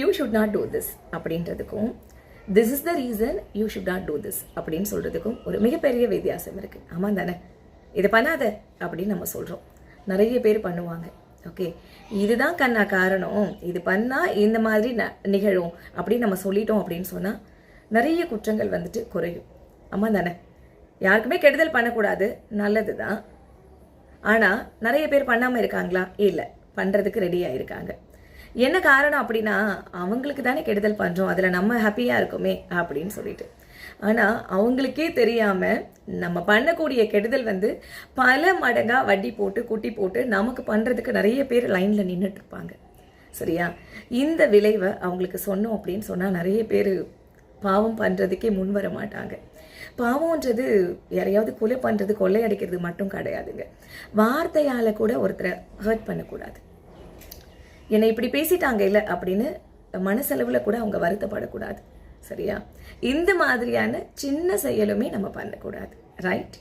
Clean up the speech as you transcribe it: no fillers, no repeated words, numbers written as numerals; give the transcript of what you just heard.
You should not do this அப்படின்றதுக்கும் this is the reason you should not do this அப்படின்னு சொல்கிறதுக்கும் ஒரு மிகப்பெரிய வித்தியாசம் இருக்குது. ஆமாம் தானே? இதை பண்ணாத அப்படின்னு நம்ம சொல்கிறோம், நிறைய பேர் பண்ணுவாங்க. ஓகே, இதுதான் கண்ணா காரணம், இது பண்ணால் இந்த மாதிரி நிகழும் அப்படின்னு நம்ம சொல்லிட்டோம் அப்படின்னு சொன்னால் நிறைய குற்றங்கள் வந்துட்டு குறையும். ஆமாம் தானே? யாருக்குமே கெடுதல் பண்ணக்கூடாது, நல்லது தான். ஆனால் நிறைய பேர் பண்ணாமல் இருக்காங்களா? இல்லை, பண்ணுறதுக்கு ரெடியாக இருக்காங்க. என்ன காரணம் அப்படின்னா, அவங்களுக்கு தானே கெடுதல் பண்ணுறோம், அதில் நம்ம ஹாப்பியாக இருக்குமே அப்படின்னு சொல்லிட்டு. ஆனால் அவங்களுக்கே தெரியாமல் நம்ம பண்ணக்கூடிய கெடுதல் வந்து பல மடங்காக வட்டி போட்டு குட்டி போட்டு நமக்கு பண்ணுறதுக்கு நிறைய பேர் லைனில் நின்றுட்டுருப்பாங்க. சரியா? இந்த விளைவை அவங்களுக்கு சொன்னோம் அப்படின்னு சொன்னால் நிறைய பேர் பாவம் பண்ணுறதுக்கே முன் வர மாட்டாங்க. பாவம்ன்றது யாரையாவது கொலை பண்ணுறது, கொள்ளையடிக்கிறது மட்டும் கிடையாதுங்க. வார்த்தையால் கூட ஒருத்தரை ஹர்ட் பண்ணக்கூடாது. என்னை இப்படி பேசிட்டாங்க இல்லை அப்படின்னு மனசளவில் கூட அவங்க வருத்தப்படக்கூடாது. சரியா? இந்த மாதிரியான சின்ன செயலுமே நம்ம பண்ணக்கூடாது. ரைட்?